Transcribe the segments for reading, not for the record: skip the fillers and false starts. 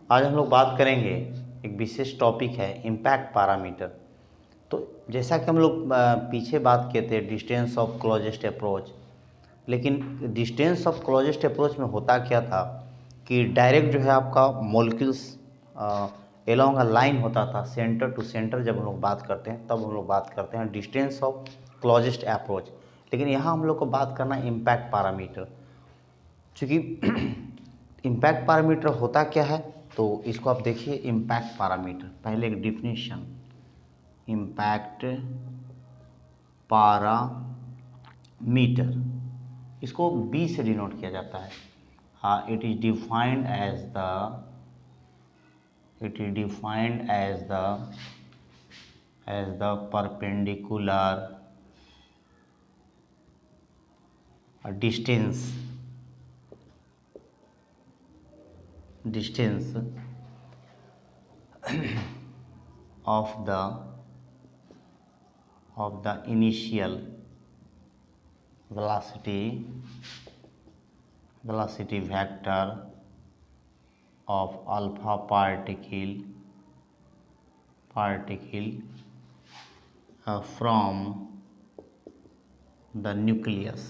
आज हम लोग बात करेंगे, एक विशेष टॉपिक है इम्पैक्ट पैरामीटर। तो जैसा कि हम लोग पीछे बात किए थे डिस्टेंस ऑफ क्लोजेस्ट अप्रोच, लेकिन डिस्टेंस ऑफ क्लोजेस्ट अप्रोच में होता क्या था कि डायरेक्ट जो है आपका मॉलिक्यूल्स एलोंग अ लाइन होता था सेंटर टू सेंटर। जब हम लोग बात करते हैं तब हम लोग बात करते हैं डिस्टेंस ऑफ क्लोजेस्ट अप्रोच। लेकिन यहाँ हम लोग को बात करना इम्पैक्ट पैरामीटर, चूँकि इम्पैक्ट पैरामीटर होता क्या है तो इसको आप देखिए। इम्पैक्ट पैरामीटर, पहले एक डिफिनीशन, इम्पैक्ट पैरामीटर, इसको बी से डिनोट किया जाता है। It is defined as the perpendicular distance of the initial velocity vector of alpha particle from the nucleus।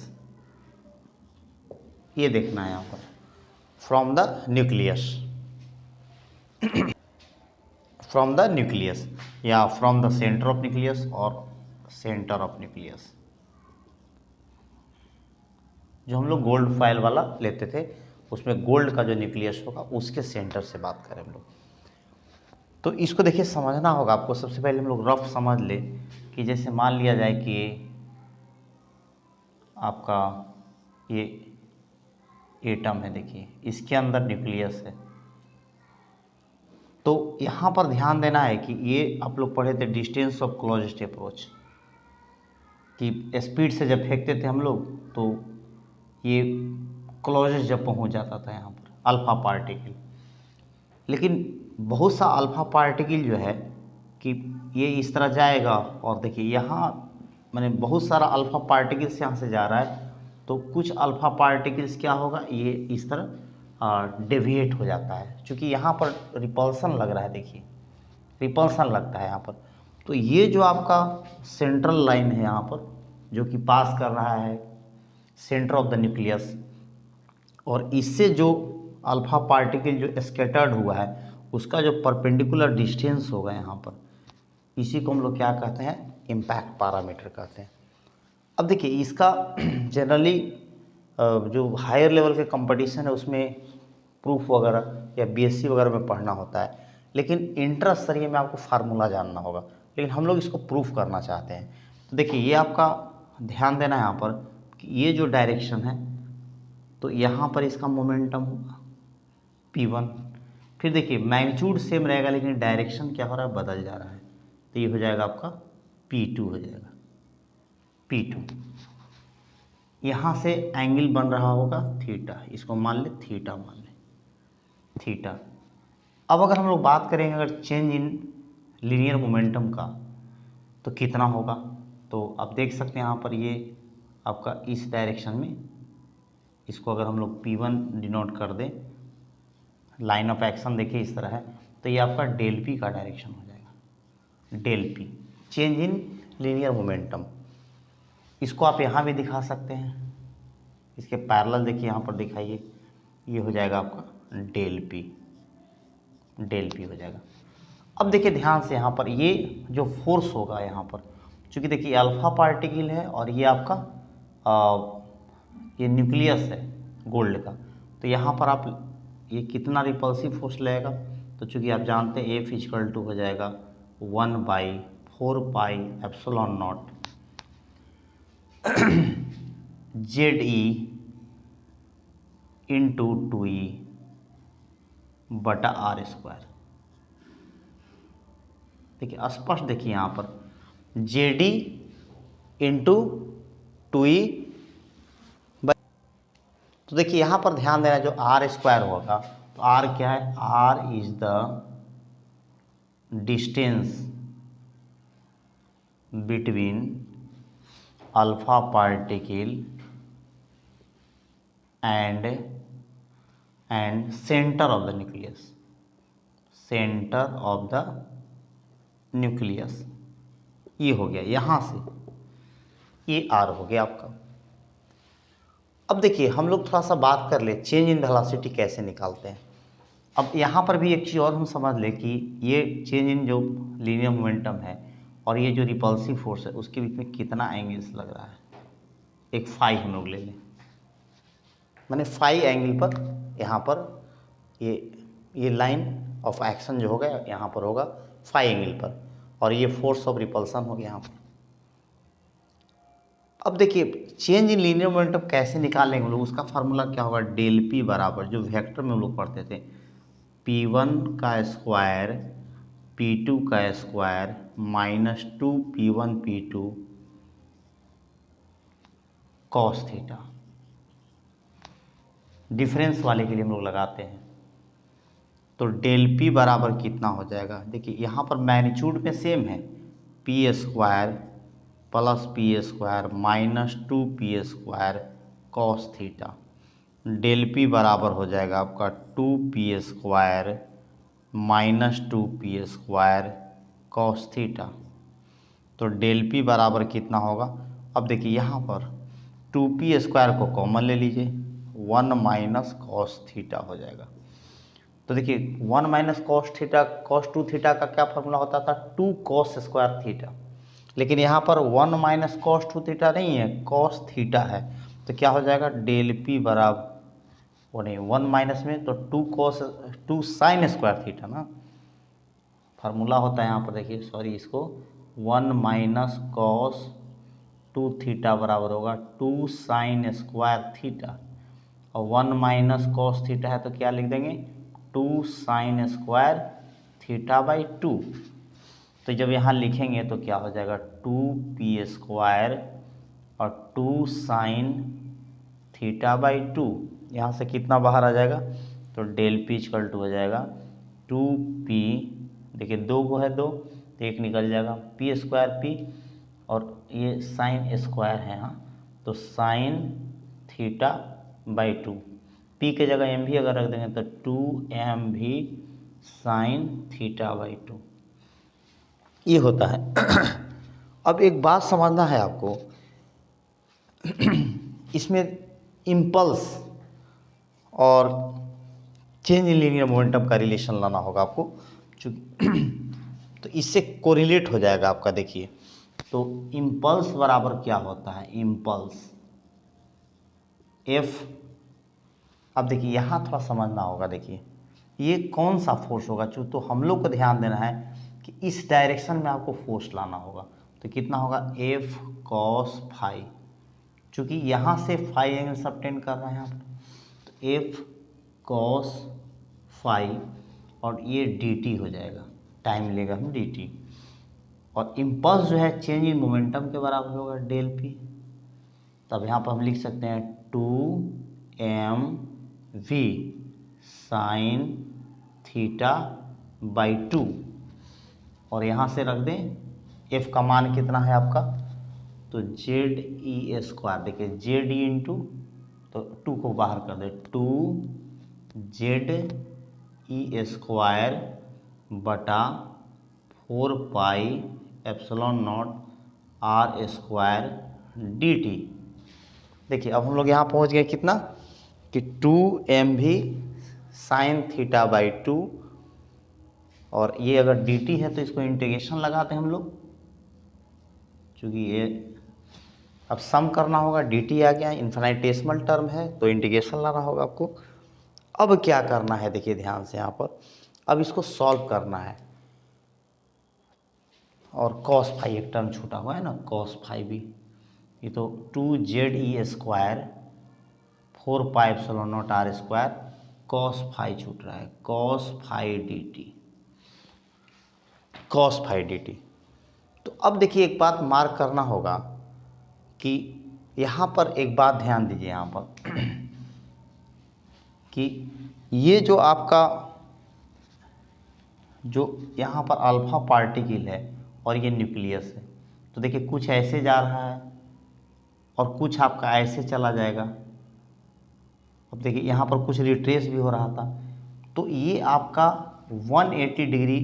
ये देखना है यहाँ पर, फ्रॉम द न्यूक्लियस या from the centre of nucleus और सेंटर ऑफ न्यूक्लियस। जो हम लोग गोल्ड फाइल वाला लेते थे उसमें गोल्ड का जो न्यूक्लियस होगा उसके सेंटर से बात करें हम लोग। तो इसको देखिए समझना होगा आपको। सबसे पहले हम लोग रफ समझ ले कि जैसे मान लिया जाए कि आपका ये एटम है, देखिए इसके अंदर न्यूक्लियस है। तो यहाँ पर ध्यान देना है कि ये आप लोग पढ़े थे डिस्टेंस ऑफ क्लोजेस्ट अप्रोच, कि स्पीड से जब फेंकते थे हम लोग तो ये क्लोजेस्ट जब पहुँच जाता था यहाँ पर अल्फा पार्टिकल। लेकिन बहुत सा अल्फा पार्टिकल जो है कि ये इस तरह जाएगा और देखिए यहाँ मैंने बहुत सारा अल्फा पार्टिकल्स यहाँ से जा रहा है, तो कुछ अल्फा पार्टिकल्स क्या होगा, ये इस तरह डेविएट हो जाता है। क्योंकि यहाँ पर रिपल्सन लग रहा है, देखिए रिपल्सन लगता है यहाँ पर। तो ये जो आपका सेंट्रल लाइन है यहाँ पर जो कि पास कर रहा है सेंटर ऑफ द न्यूक्लियस, और इससे जो अल्फा पार्टिकल जो स्कैटर्ड हुआ है उसका जो परपेंडिकुलर डिस्टेंस होगा यहाँ पर, इसी को हम लोग क्या कहते हैं, इम्पैक्ट पैरामीटर कहते हैं। अब देखिए इसका जनरली जो हायर लेवल के कंपटीशन है उसमें प्रूफ वगैरह या बीएससी वगैरह में पढ़ना होता है, लेकिन इंटर स्तरीय में आपको फार्मूला जानना होगा। लेकिन हम लोग इसको प्रूफ करना चाहते हैं। तो देखिए ये आपका ध्यान देना है यहाँ पर कि ये जो डायरेक्शन है तो यहाँ पर इसका मोमेंटम होगा P1। फिर देखिए मैग्नीट्यूड सेम रहेगा लेकिन डायरेक्शन क्या हो रहा है, बदल जा रहा है। तो ये हो जाएगा आपका P2 हो जाएगा, P2। यहाँ से एंगल बन रहा होगा थीटा, इसको मान ले थीटा, मान ले थीटा। अब अगर हम लोग बात करेंगे अगर चेंज इन लीनियर मोमेंटम का तो कितना होगा, तो आप देख सकते हैं यहाँ पर ये आपका इस डायरेक्शन में, इसको अगर हम लोग P1 डिनोट कर दें, लाइन ऑफ एक्शन देखिए इस तरह है, तो ये आपका डेल P का डायरेक्शन हो जाएगा, del P change in linear momentum. इसको आप यहाँ भी दिखा सकते हैं, इसके पैरेलल देखिए यहाँ पर दिखाइए, ये हो जाएगा आपका डेल P हो जाएगा। अब देखिए ध्यान से यहाँ पर ये जो फोर्स होगा यहाँ पर, चूँकि देखिए अल्फा पार्टिकल है और ये आपका ये न्यूक्लियस है गोल्ड का, तो यहाँ पर आप ये कितना रिपल्सिव फोर्स लगेगा, तो चूँकि आप जानते हैं F इक्वल टू हो जाएगा 1/4πε0 ZE इंटू 2E बटा R²। देखिए स्पष्ट देखिए यहाँ पर JD इंटू 2E। तो देखिए यहाँ पर ध्यान देना, जो R² होगा तो R क्या है, R is the distance between alpha particle and centre of the nucleus. Centre of the nucleus. ये हो गया, यहाँ से ये आर हो गया आपका। अब देखिए हम लोग थोड़ा सा बात कर ले चेंज इन वेलोसिटी कैसे निकालते हैं। अब यहाँ पर भी एक चीज़ और हम समझ लें कि ये चेंज इन जो लीनियर मोमेंटम है और ये जो रिपल्सिव फोर्स है उसके बीच में कितना एंगल्स लग रहा है। एक फाई हम लोग ले लें, मैंने फाई एंगल पर यहाँ पर ये लाइन ऑफ एक्शन जो होगा यहाँ पर होगा फाई एंगल पर, और ये फोर्स ऑफ रिपल्सन हो गया यहाँ पर। अब देखिए चेंज इन लीनियर मोमेंटम कैसे निकालेंगे हम लोग, उसका फार्मूला क्या होगा, डेल पी बराबर जो वेक्टर में हम लोग पढ़ते थे P1 का स्क्वायर P2 का square minus 2P1 P2 cos theta. Difference वाले के लिए हम लोग लगाते हैं तो डेल पी बराबर कितना हो जाएगा। देखिए यहाँ पर मैग्नीट्यूड में सेम है, P square plus P square minus 2P square cos theta. Del P बराबर हो जाएगा आपका 2P square minus 2P square cos theta. तो डेल पी बराबर कितना होगा। अब देखिए यहाँ पर 2P स्क्वायर को कॉमन ले लीजिए, 1 माइनस कॉस थीटा हो जाएगा। तो देखिए 1 minus cos theta, cos 2 theta का क्या फॉर्मूला होता था, 2 कॉस स्क्वायर थीटा। लेकिन यहाँ पर 1 माइनस कॉस 2 थीटा नहीं है, कॉस थीटा है। तो क्या हो जाएगा डेल पी बराबर वो नहीं 1 माइनस में तो 2 साइन स्क्वायर थीटा ना फार्मूला होता है यहाँ पर। देखिए सॉरी इसको 1 माइनस कॉस 2 थीटा बराबर होगा 2 साइन स्क्वायर थीटा, और 1 माइनस कॉस थीटा है तो क्या लिख देंगे 2 साइन स्क्वायर थीटा बाई 2। तो जब यहाँ लिखेंगे तो क्या हो जाएगा 2P स्क्वायर और 2 साइन थीटा बाई 2। यहाँ से कितना बाहर आ जाएगा तो डेल पी इक्वल टू हो जाएगा 2P, देखिए 2 को है 2 तो 1 निकल जाएगा, पी स्क्वायर पी और ये साइन स्क्वायर है यहाँ तो साइन थीटा बाई 2। पी के जगह एम भी अगर रख देंगे तो 2m भी साइन थीटा बाई 2 ये होता है। अब एक बात समझना है आपको, इसमें इम्पल्स और चेंज इन लीनियर मोमेंटम का रिलेशन लाना होगा आपको, तो इससे कोरिलेट हो जाएगा आपका। देखिए तो इम्पल्स बराबर क्या होता है, इम्पल्स एफ। अब देखिए यहाँ थोड़ा समझना होगा, देखिए ये कौन सा फोर्स होगा, तो हम लोग को ध्यान देना है कि इस डायरेक्शन में आपको फोर्स लाना होगा। तो कितना होगा एफ कॉस फाई, चूँकि यहाँ से फाई एंगल सबटेंड कर रहे हैं आप, तो एफ कॉस फाई और ये डी टी हो जाएगा, टाइम लेगा हम डी टी, और इम्पल्स जो है चेंज इन मोमेंटम के बराबर होगा डेल पी। तब यहाँ पर हम लिख सकते हैं 2m v sine theta by 2, और यहाँ से रख दें f का मान कितना है आपका, तो जेड ई स्क्वायर, देखिए जेड ई इंटू तो 2 को बाहर कर दे 2 जेड ई स्क्वायर बटा 4 pi epsilon naught r square D t. देखिए अब हम लोग यहाँ पहुँच गए कितना कि 2m भी साइन थीटा बाई 2, और ये अगर dt है तो इसको इंटीग्रेशन लगाते हैं हम लोग, क्योंकि ये अब सम करना होगा, dt आ गया, इन्फिनिटेसिमल टर्म है तो इंटीग्रेशन लाना होगा आपको। अब क्या करना है देखिए ध्यान से यहाँ पर, अब इसको सॉल्व करना है, और कॉस फाई एक टर्म छूटा हुआ है ना, कॉस फाई भी, ये तो 2 square 4 pi epsilon naught r square cos phi छूट रहा है, cos phi d t, cos phi d t. तो अब देखिए एक बात मार्क करना होगा कि यहाँ पर एक बात ध्यान दीजिए यहाँ पर कि ये जो आपका जो यहाँ पर अल्फा पार्टिकल है और ये न्यूक्लियस है, तो देखिए कुछ ऐसे जा रहा है और कुछ आपका ऐसे चला जाएगा। अब देखिए यहाँ पर कुछ रिट्रेस भी हो रहा था, तो ये आपका 180 डिग्री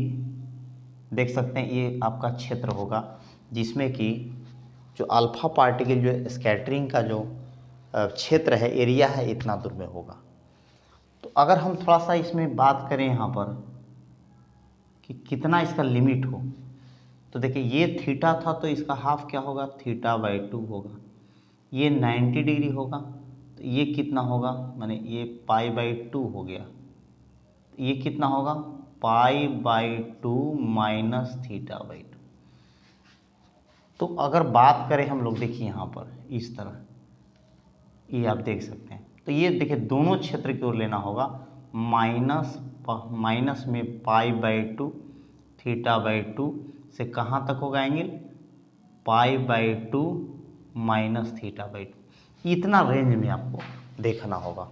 देख सकते हैं, ये आपका क्षेत्र होगा जिसमें कि जो अल्फा पार्टिकल जो स्कैटरिंग का जो क्षेत्र है, एरिया है, इतना दूर में होगा। तो अगर हम थोड़ा सा इसमें बात करें यहाँ पर कि कितना इसका लिमिट हो, तो देखिए ये थीटा था तो इसका हाफ क्या होगा, θ/2 होगा। ये 90 डिग्री होगा तो ये कितना होगा, माने ये π/2 हो गया। ये कितना होगा, π/2 माइनस θ/2। तो अगर बात करें हम लोग, देखिए यहाँ पर इस तरह, ये आप देख सकते हैं। तो ये देखिए दोनों क्षेत्र की ओर लेना होगा, माइनस में π/2 θ/2 से कहाँ तक होगा एंगल, π/2 माइनस θ/2। इतना रेंज में आपको देखना होगा,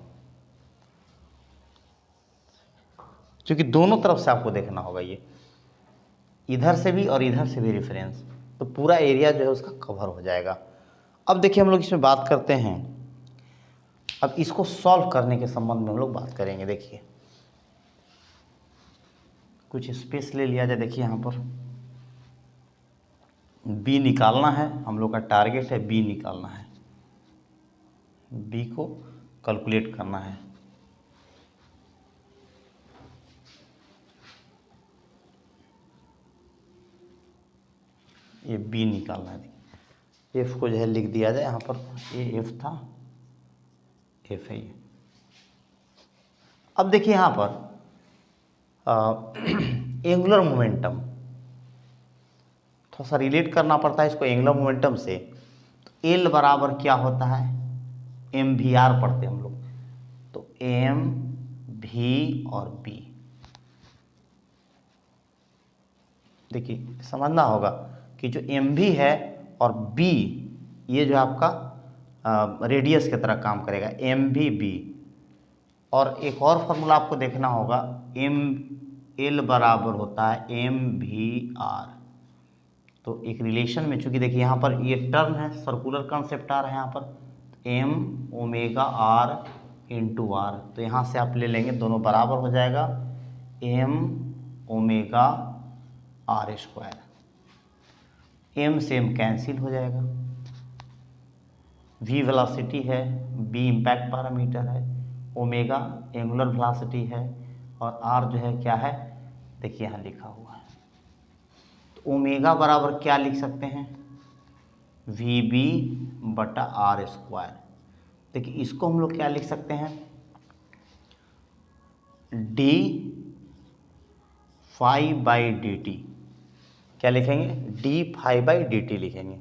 क्योंकि दोनों तरफ से आपको देखना होगा, ये इधर से भी और इधर से भी रेफरेंस, तो पूरा एरिया जो है उसका कवर हो जाएगा। अब देखिए हम लोग इसमें बात करते हैं, अब इसको सॉल्व करने के संबंध में हम लोग बात करेंगे। देखिए कुछ स्पेस ले लिया जाए, देखिए यहाँ पर बी निकालना है, हम लोग का टारगेट है बी निकालना है, बी को कैलकुलेट करना है। ये बी निकालना है, एफ को जो है लिख दिया जाए यहाँ पर, ये एफ था, एफ है ये। अब देखिए यहाँ पर एंगुलर मोमेंटम थोड़ा सा रिलेट करना पड़ता है इसको एंगुलर मोमेंटम से। तो एल बराबर क्या होता है, एम वी आर पढ़ते हम लोग, तो एम भी और बी। देखिए समझना होगा कि जो एम भी है और बी, ये जो आपका रेडियस की तरह काम करेगा, एम भी बी। और एक और फार्मूला आपको देखना होगा, एम एल बराबर होता है एम भी आर। तो एक रिलेशन में, चूंकि देखिए यहाँ पर ये टर्म है, सर्कुलर कंसेप्ट आ रहा है यहाँ पर, M omega R into R. तो यहाँ से आप ले लेंगे, दोनों बराबर हो जाएगा, M omega R square. M से एम कैंसिल हो जाएगा, वी वेलोसिटी है, बी इम्पैक्ट पैरामीटर है, ओमेगा एंगुलर वेलोसिटी है, और आर जो है क्या है, देखिए यहाँ लिखा हुआ है। तो ओमेगा बराबर क्या लिख सकते हैं, वी बी बटा आर स्क्वायर। देखिए इसको हम लोग क्या लिख सकते हैं, D phi by D T. क्या लिखेंगे, D phi by D T लिखेंगे।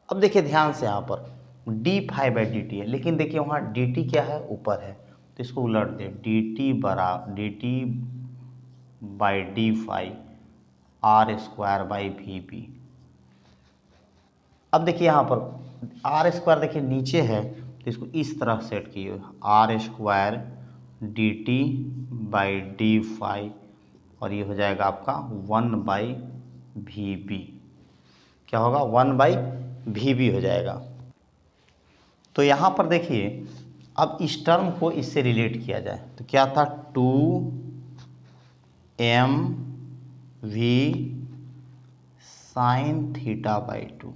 अब देखिए ध्यान से, यहाँ पर D phi by D T है, लेकिन देखिए वहाँ डी टी क्या है, ऊपर है, तो इसको उलट दें, D T by D phi R square by V B. अब देखिए यहाँ पर आर स्क्वायर देखिए नीचे है, तो इसको इस तरह सेट किए, R square D T by D phi, और ये हो जाएगा आपका 1/VB। क्या होगा, 1/VB हो जाएगा। तो यहाँ पर देखिए, अब इस टर्म को इससे रिलेट किया जाए तो क्या था, 2mv साइन θ/2,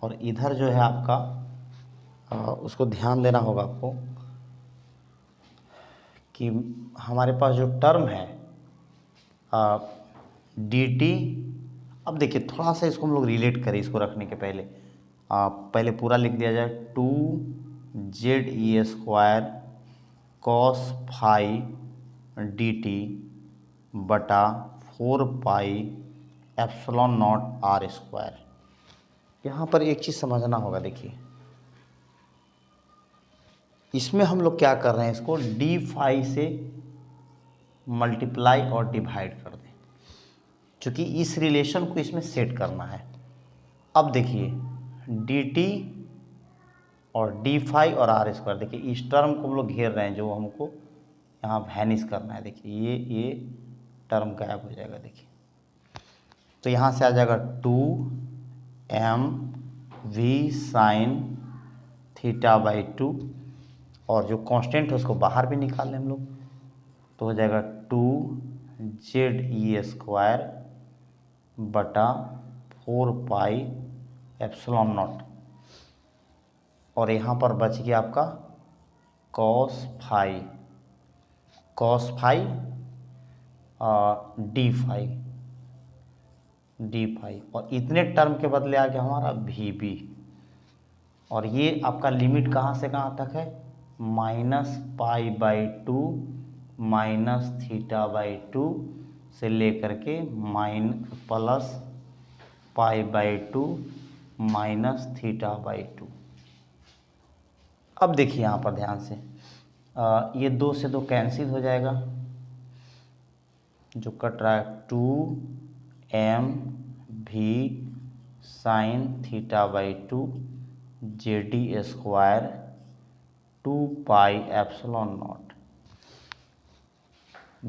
और इधर जो है आपका उसको ध्यान देना होगा आपको कि हमारे पास जो टर्म है डी टी। अब देखिए थोड़ा सा इसको हम लोग रिलेट करें, इसको रखने के पहले पहले पूरा लिख दिया जाए, 2ZE² cos phi d T बटा 4πε0r²। यहाँ पर एक चीज़ समझना होगा, देखिए इसमें हम लोग क्या कर रहे हैं, इसको डी फाई से मल्टीप्लाई और डिवाइड कर दें, क्योंकि इस रिलेशन को इसमें सेट करना है। अब देखिए डी टी और डी फाई और आर स्क्वायर, देखिए इस टर्म को हम लोग घेर रहे हैं, जो हमको यहाँ वैनिश करना है। देखिए ये टर्म गायब हो जाएगा, देखिए तो यहाँ से आ जाएगा 2mv साइन θ/2 और जो कांस्टेंट है उसको बाहर भी निकाल लें हम लोग, तो हो जाएगा 2ZE² बटा 4πε0। और यहाँ पर बच गया आपका cos फाई डी फाई, और इतने टर्म के बदले आ गया हमारा VB। और ये आपका लिमिट कहाँ से कहाँ तक है, -π/2 -θ/2 से लेकर के +π/2 -θ/2। अब देखिए यहाँ पर ध्यान से, ये 2 से 2 कैंसिल हो जाएगा, जो कट रहा है 2mv sin θ/2 ZD² 2πε0।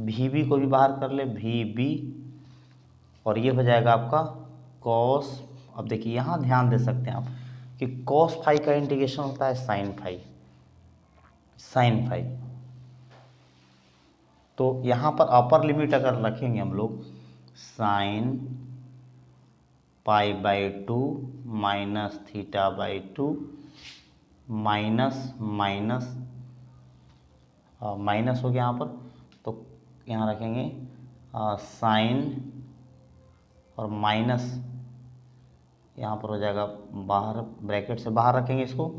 VB को भी बाहर कर ले, VB, और ये हो जाएगा आपका cos। अब देखिए यहाँ ध्यान दे सकते हैं आप कि cos फाई का इंटीग्रेशन होता है sin फाई। तो यहाँ पर अपर लिमिट अगर रखेंगे हम लोग sin π/2 -θ/2 माइनस हो गया यहाँ पर, तो यहाँ रखेंगे साइन और माइनस, यहाँ पर हो जाएगा बाहर, ब्रैकेट से बाहर रखेंगे इसको,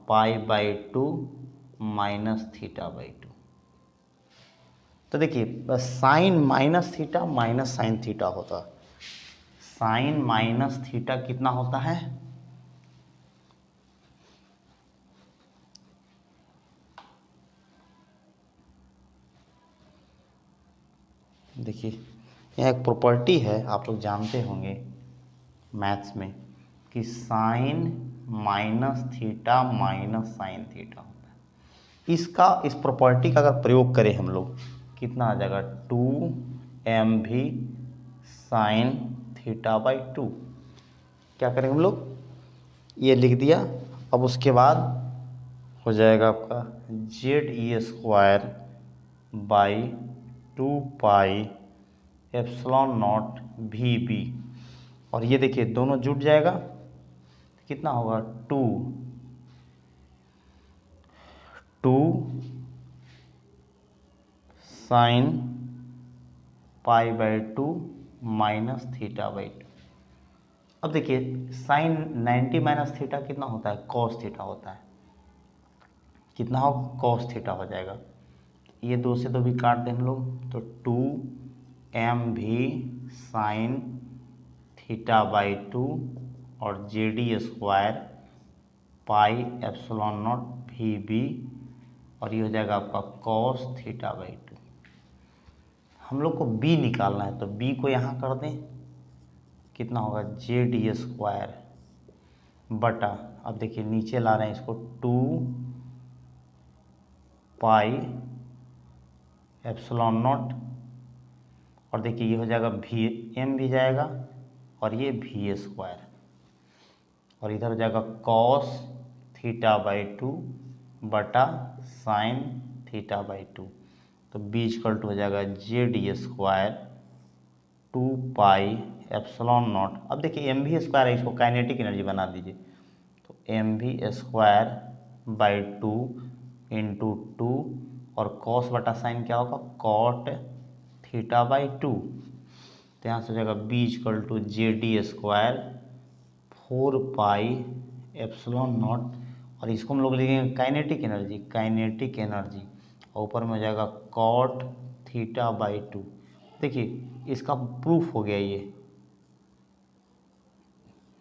π/2 -θ/2। तो देखिए बस sine minus theta minus sine theta होता है, साइन माइनस थीटा कितना होता है, देखिए यह एक प्रॉपर्टी है, आप लोग जानते होंगे मैथ्स में कि sine minus theta minus sine theta होता है। इस प्रॉपर्टी का अगर प्रयोग करें हम लोग, कितना आ जाएगा 2mv sin θ/2। क्या करेंगे हम लोग, ये लिख दिया। अब उसके बाद हो जाएगा आपका ZE² 2πε0 VB, और ये देखिए दोनों जुट जाएगा, कितना होगा 2 sin π/2 -θ/2। अब देखिए साइन 90 माइनस थीटा कितना होता है, कॉस थीटा होता है, कितना हो, कॉस थीटा हो जाएगा। ये 2 से 2 भी काट दें हम लोग, तो 2mv sin θ/2 और ZD² πε0 VB, और ये हो जाएगा आपका cos θ/2। हम लोग को B निकालना है, तो B को यहाँ कर दें, कितना होगा ZD² बटा, अब देखिए नीचे ला रहे हैं इसको 2πε0, और देखिए ये हो जाएगा VM भी जाएगा, और ये V², और इधर हो जाएगा cos θ/2 बटा sin θ/2। तो B = हो जाएगा ZD² 2πε0। अब देखिए mv² है, इसको काइनेटिक एनर्जी बना दीजिए, तो mv²/2 × 2, और cos बटा साइन क्या होगा, cot θ/2। तो यहाँ से हो जाएगा B = ZD² 4πε0, और इसको हम लोग लिखेंगे काइनेटिक एनर्जी, और ऊपर में हो जाएगा cot θ/2। देखिए इसका प्रूफ हो गया,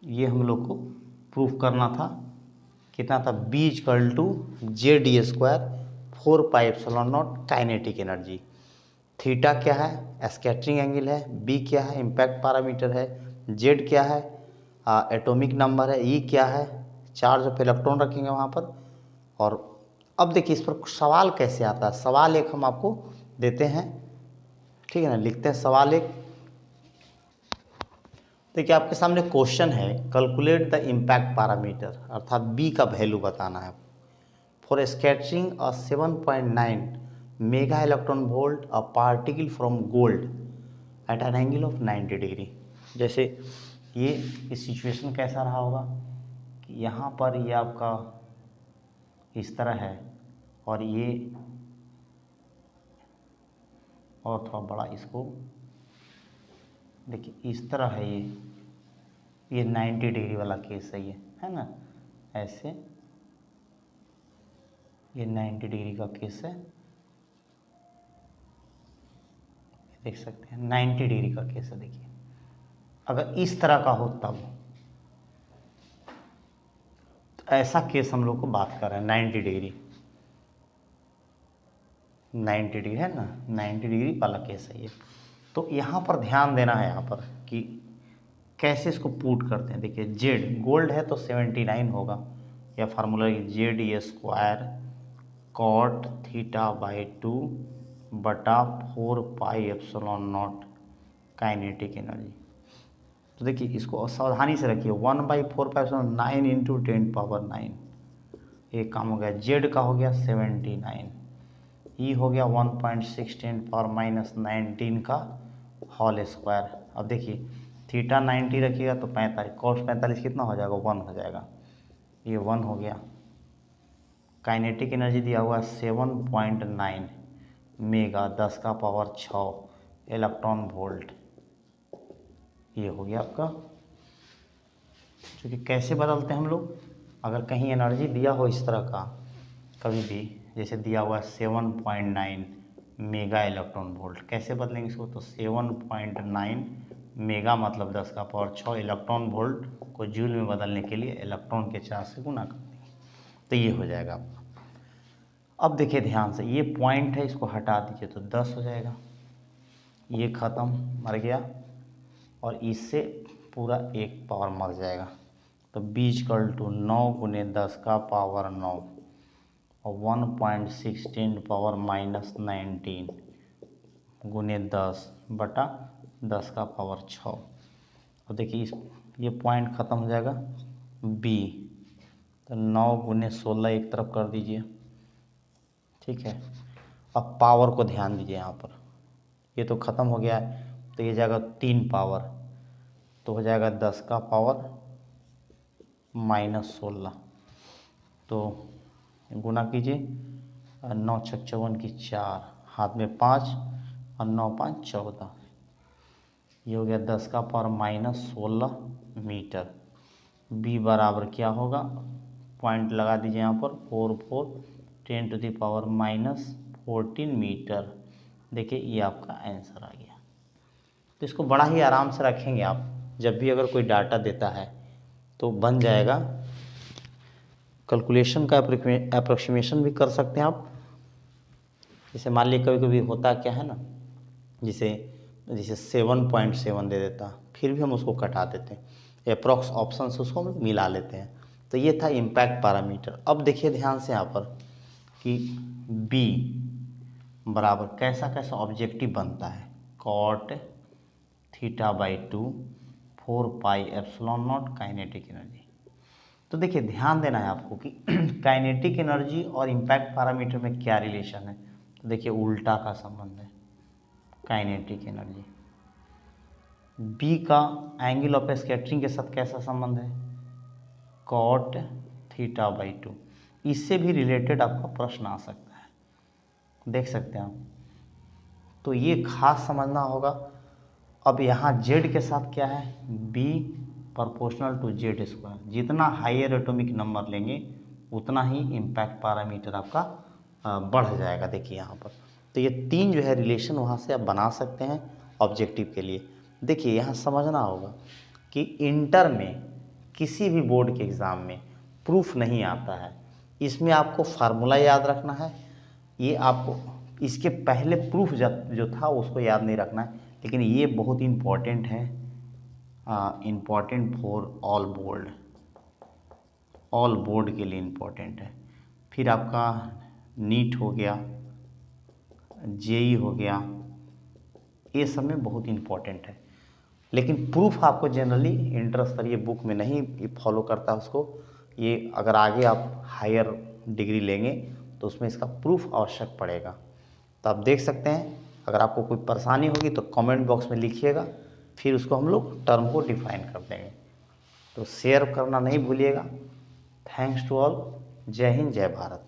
ये हम लोग को प्रूफ करना था, कितना था, B = ZD² 4πε0 kinetic energy. Theta क्या है, स्कैटरिंग एंगल है, B क्या है, इम्पैक्ट पैरामीटर है, Z क्या है, एटॉमिक नंबर है, E क्या है, चार्ज ऑफ इलेक्ट्रॉन रखेंगे वहाँ पर। और अब देखिए इस पर सवाल कैसे आता है, सवाल एक हम आपको देते हैं, ठीक है ना, लिखते हैं सवाल एक। देखिए आपके सामने क्वेश्चन है, कैलकुलेट द इम्पैक्ट पैरामीटर, अर्थात B का वैल्यू बताना है for scattering a 7.9 mega electron volt a particle from gold eight an angle of 90 degree. जैसे ये इस सिचुएशन कैसा रहा होगा कि यहाँ पर ये आपका इस तरह है और ये और थोड़ा बड़ा इसको देखिए इस तरह है, ये 90 डिग्री वाला केस है ना, ऐसे ये 90 डिग्री का केस है, देख सकते हैं 90 डिग्री का केस है। देखिए अगर इस तरह का हो तब तो ऐसा केस हम लोग को बात कर रहे हैं 90 डिग्री, 90 डिग्री है ना, 90 डिग्री वाला केस है ये। तो यहाँ पर ध्यान देना है यहाँ पर कि कैसे इसको पुट करते हैं। देखिए जेड गोल्ड है तो 79 होगा, या formula Z A square cot theta by 2 बटा 4 pi epsilon not kinetic energy. तो देखिए इसको सावधानी से रखिए, 1/4 पाई एप्सिलॉन 9 इंटू 10⁻9 एक काम हो गया, जेड का हो गया 79, ई हो गया 1.6 10⁻−19 का होल स्क्वायर। अब देखिए थीटा 90 रखिएगा तो 45, कॉस 45 कितना हो जाएगा 1 हो जाएगा, ये 1 हो गया। काइनेटिक एनर्जी दिया हुआ है 7.9 मेगा 10⁻6 इलेक्ट्रॉन वोल्ट, ये हो गया आपका। क्योंकि कैसे बदलते हैं हम लोग, अगर कहीं एनर्जी दिया हो इस तरह का कभी भी, जैसे दिया हुआ है 7.9 मेगा इलेक्ट्रॉन वोल्ट, कैसे बदलेंगे इसको, तो 7.9 मेगा मतलब 10⁻6 इलेक्ट्रॉन वोल्ट को जूल में बदलने के लिए इलेक्ट्रॉन के चार्ज से गुना कर देंगे, तो ये हो जाएगा आपका। अब देखिए ध्यान से, ये पॉइंट है इसको हटा दीजिए तो 10 हो जाएगा, ये ख़त्म मर गया, और इससे पूरा एक पावर मर जाएगा, तो b = 9 × 10⁻9 और 1.16 ⁻−19 × 10 बटा 10⁻6। और देखिए इस ये पॉइंट ख़त्म हो जाएगा b, तो 9 × 16 एक तरफ कर दीजिए, ठीक है। अब पावर को ध्यान दीजिए यहाँ पर, ये तो ख़त्म हो गया है, तो ये जाएगा 3 पावर, तो हो जाएगा 10⁻−16, तो गुना कीजिए, 9 × 6 = 54, हाथ में 5 और 9 × 5 = 14, ये हो गया 10⁻−16 मीटर। b बराबर क्या होगा, पॉइंट लगा दीजिए यहाँ पर, 4×10⁻−14 मीटर। देखिए ये आपका आंसर आ गया। तो इसको बड़ा ही आराम से रखेंगे आप, जब भी अगर कोई डाटा देता है तो बन जाएगा। कैलकुलेशन का अप्रोक्सीमेशन भी कर सकते हैं आप, जैसे मान लीजिए कभी कभी होता क्या है ना, जैसे 7.7 दे देता, फिर भी हम उसको कटा देते हैं, अप्रॉक्स ऑप्शन से उसको हम मिला लेते हैं। तो ये था इम्पैक्ट पैरामीटर। अब देखिए ध्यान से यहाँ पर कि b बराबर कैसा कैसा ऑब्जेक्टिव बनता है, cot θ/2 4 pi epsilon not kinetic energy. तो देखिए ध्यान देना है आपको कि काइनेटिक एनर्जी और इम्पैक्ट पैरामीटर में क्या रिलेशन है। तो देखिए उल्टा का संबंध है, काइनेटिक एनर्जी बी का एंगल ऑफ स्कैटरिंग के साथ कैसा संबंध है, कॉट θ/2। इससे भी रिलेटेड आपका प्रश्न आ सकता है, देख सकते हैं आप, तो ये खास समझना होगा। अब यहाँ z के साथ क्या है, b = z², जितना हायर एटॉमिक नंबर लेंगे उतना ही इम्पैक्ट पैरामीटर आपका बढ़ जाएगा। देखिए यहाँ पर, तो ये 3 जो है रिलेशन वहाँ से आप बना सकते हैं ऑब्जेक्टिव के लिए। देखिए यहाँ समझना होगा कि इंटर में किसी भी बोर्ड के एग्ज़ाम में प्रूफ नहीं आता है, इसमें आपको फार्मूला याद रखना है, ये आपको इसके पहले प्रूफ जो था उसको याद नहीं रखना है, लेकिन ये बहुत इम्पॉर्टेंट है, इम्पॉर्टेंट फॉर ऑल बोर्ड के लिए इम्पॉर्टेंट है। फिर आपका नीट हो गया, जेई हो गया, ये सब में बहुत इम्पॉर्टेंट है, लेकिन प्रूफ आपको जनरली इंटर स्तरीय बुक में नहीं फॉलो करता उसको। ये अगर आगे आप हायर डिग्री लेंगे तो उसमें इसका प्रूफ आवश्यक पड़ेगा। तो आप देख सकते हैं, अगर आपको कोई परेशानी होगी तो कमेंट बॉक्स में लिखिएगा, फिर उसको हम लोग टर्म को डिफाइन कर देंगे। तो शेयर करना नहीं भूलिएगा। Thanks to all. जय हिंद, जय भारत।